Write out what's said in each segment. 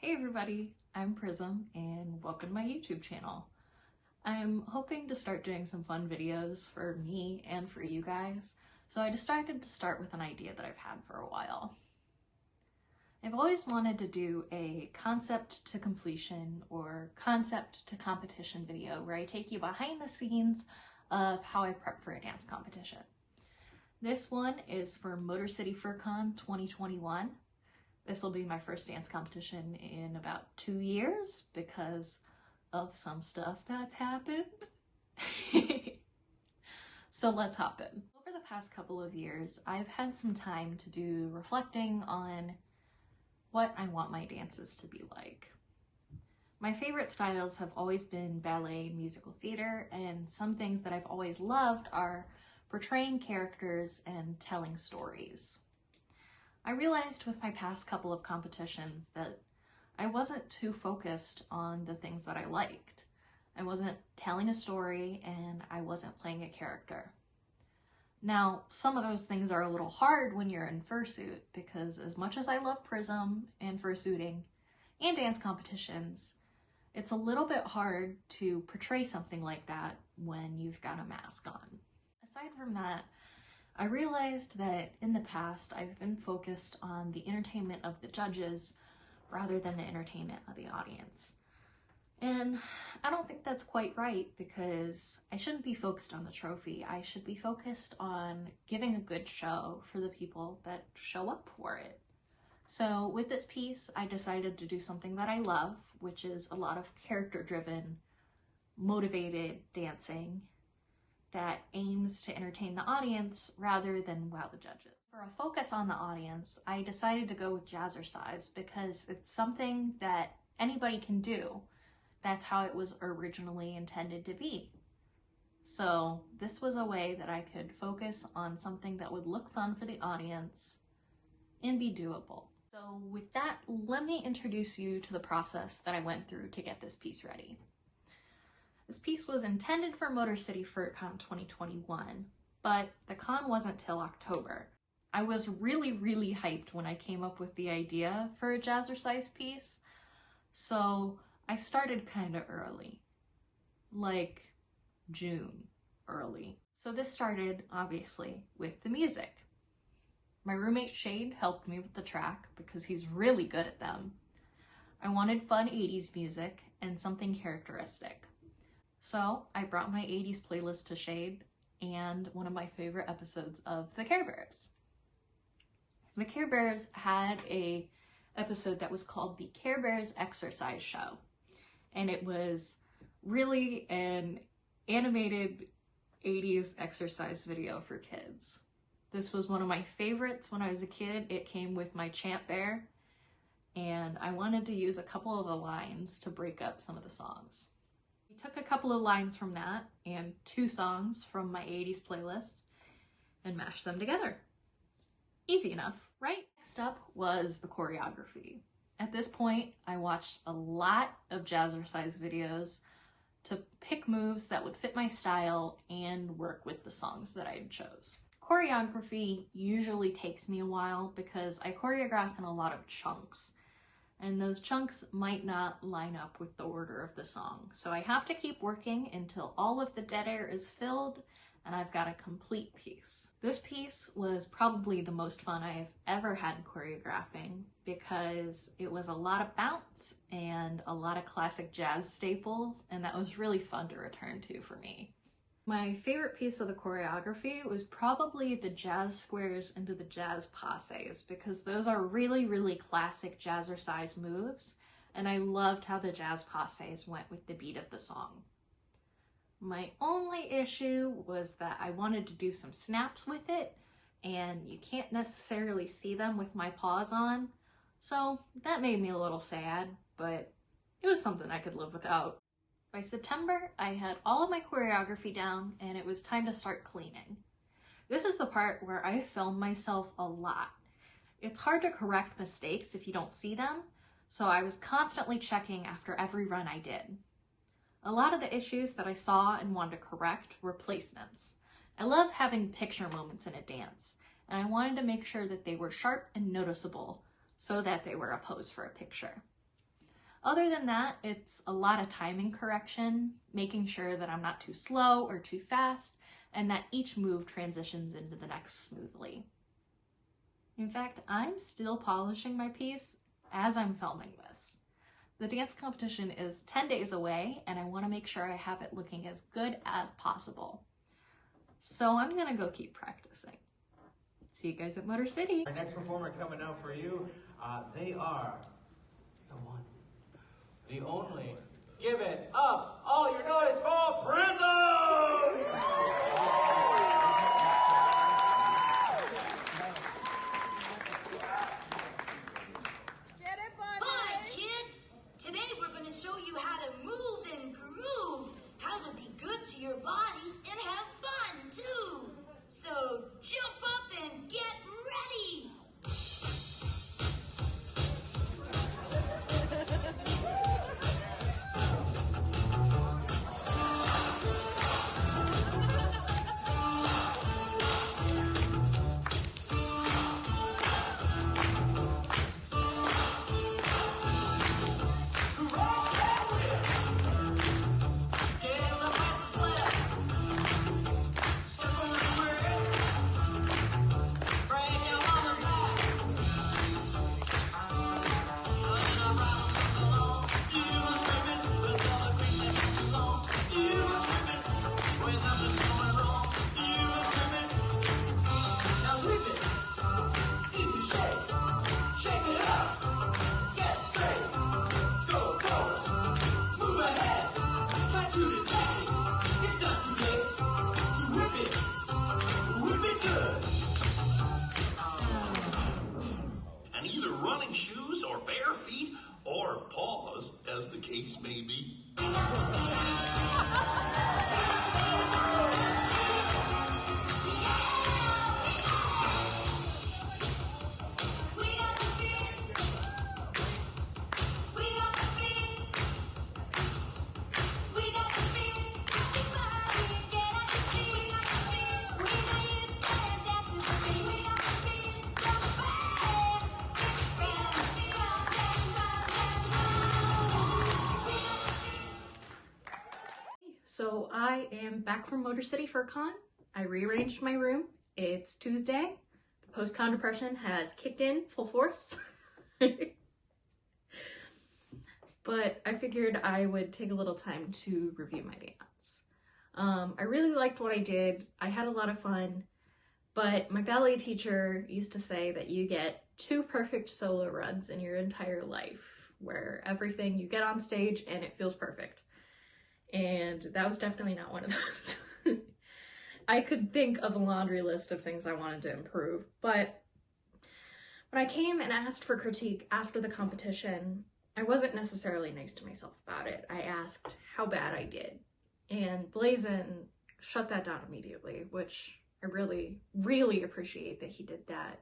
Hey everybody, I'm Prism and welcome to my YouTube channel. I'm hoping to start doing some fun videos for me and for you guys, so I decided to start with an idea that I've had for a while. I've always wanted to do a concept to completion or concept to competition video where I take you behind the scenes of how I prep for a dance competition. This one is for Motor City FurCon 2021. This will be my first dance competition in about 2 years because of some stuff that's happened. So let's hop in. Over the past couple of years, I've had some time to do reflecting on what I want my dances to be like. My favorite styles have always been ballet, musical theater, and some things that I've always loved are portraying characters and telling stories. I realized with my past couple of competitions that I wasn't too focused on the things that I liked. I wasn't telling a story and I wasn't playing a character. Now, some of those things are a little hard when you're in fursuit because as much as I love Prism and fursuiting and dance competitions, it's a little bit hard to portray something like that when you've got a mask on. Aside from that, I realized that in the past I've been focused on the entertainment of the judges rather than the entertainment of the audience. And I don't think that's quite right because I shouldn't be focused on the trophy. I should be focused on giving a good show for the people that show up for it. So with this piece, I decided to do something that I love, which is a lot of character-driven, motivated dancing that aims to entertain the audience rather than wow the judges. For a focus on the audience, I decided to go with jazzercise because it's something that anybody can do. That's how it was originally intended to be. So this was a way that I could focus on something that would look fun for the audience and be doable. So with that, let me introduce you to the process that I went through to get this piece ready. This piece was intended for Motor City FurCon 2021, but the con wasn't till October. I was really hyped when I came up with the idea for a jazzercise piece, so I started kind of early, like June early. So this started, obviously, with the music. My roommate Shade helped me with the track because he's really good at them. I wanted fun 80s music and something characteristic. So I brought my 80s playlist to Shade and one of my favorite episodes of The Care Bears. The Care Bears had a episode that was called The Care Bears Exercise Show. And it was really an animated 80s exercise video for kids. This was one of my favorites when I was a kid. It came with my Champ Bear, and I wanted to use a couple of the lines to break up some of the songs. We took a couple of lines from that and 2 songs from my 80s playlist and mashed them together. Easy enough, right? Next up was the choreography. At this point, I watched a lot of jazzercise videos to pick moves that would fit my style and work with the songs that I chose. Choreography usually takes me a while because I choreograph in a lot of chunks, and those chunks might not line up with the order of the song. So I have to keep working until all of the dead air is filled and I've got a complete piece. This piece was probably the most fun I've ever had choreographing because it was a lot of bounce and a lot of classic jazz staples, and that was really fun to return to for me. My favorite piece of the choreography was probably the jazz squares into the jazz passes because those are really classic jazzercise moves, and I loved how the jazz passes went with the beat of the song. My only issue was that I wanted to do some snaps with it, and you can't necessarily see them with my paws on, so that made me a little sad, but it was something I could live without. By September, I had all of my choreography down and it was time to start cleaning. This is the part where I film myself a lot. It's hard to correct mistakes if you don't see them, so I was constantly checking after every run I did. A lot of the issues that I saw and wanted to correct were placements. I love having picture moments in a dance, and I wanted to make sure that they were sharp and noticeable so that they were a pose for a picture. Other than that, it's a lot of timing correction, making sure that I'm not too slow or too fast, and that each move transitions into the next smoothly. In fact, I'm still polishing my piece as I'm filming this. The dance competition is 10 days away, and I want to make sure I have it looking as good as possible. So I'm gonna go keep practicing. See you guys at Motor City. Our next performer coming out for you, they are the one, the only. Give it up, all your noise for Prism! Hi, kids! Today we're going to show you how to move and groove, how to be good to your body and have fun, too. So jump up and get ready! And either running shoes or bare feet or paws, as the case may be. So I am back from Motor City for con. I rearranged my room. It's Tuesday. The post-con depression has kicked in full force. But I figured I would take a little time to review my dance. I really liked what I did. I had a lot of fun, but my ballet teacher used to say that you get 2 perfect solo runs in your entire life, where everything you get on stage and it feels perfect. And that was definitely not one of those. I could think of a laundry list of things I wanted to improve, but when I came and asked for critique after the competition, I wasn't necessarily nice to myself about it. I asked how bad I did, and Blazin shut that down immediately, which I really, really appreciate that he did that.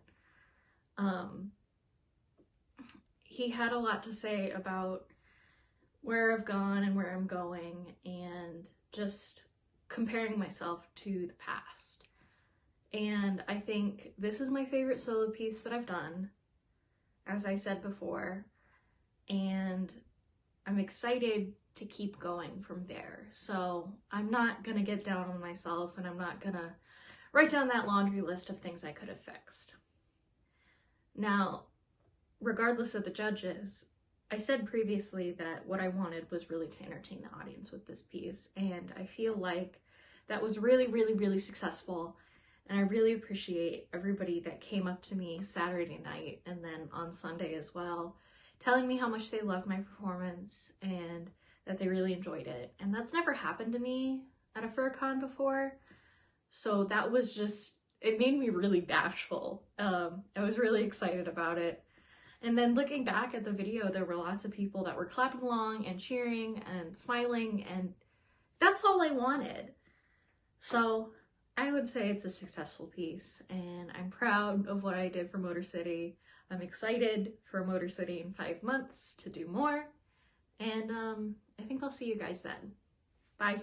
He had a lot to say about where I've gone and where I'm going, and just comparing myself to the past. And I think this is my favorite solo piece that I've done, as I said before, and I'm excited to keep going from there. So I'm not gonna get down on myself, and I'm not gonna write down that laundry list of things I could have fixed. Now, regardless of the judges, I said previously that what I wanted was really to entertain the audience with this piece, and I feel like that was really, really, really successful, and I really appreciate everybody that came up to me Saturday night and then on Sunday as well, telling me how much they loved my performance and that they really enjoyed it. And that's never happened to me at a FurCon before, so that was just, it made me really bashful. I was really excited about it. And then looking back at the video, there were lots of people that were clapping along and cheering and smiling, and that's all I wanted. So I would say it's a successful piece, and I'm proud of what I did for Motor City. I'm excited for Motor City in 5 months to do more, and I think I'll see you guys then. Bye.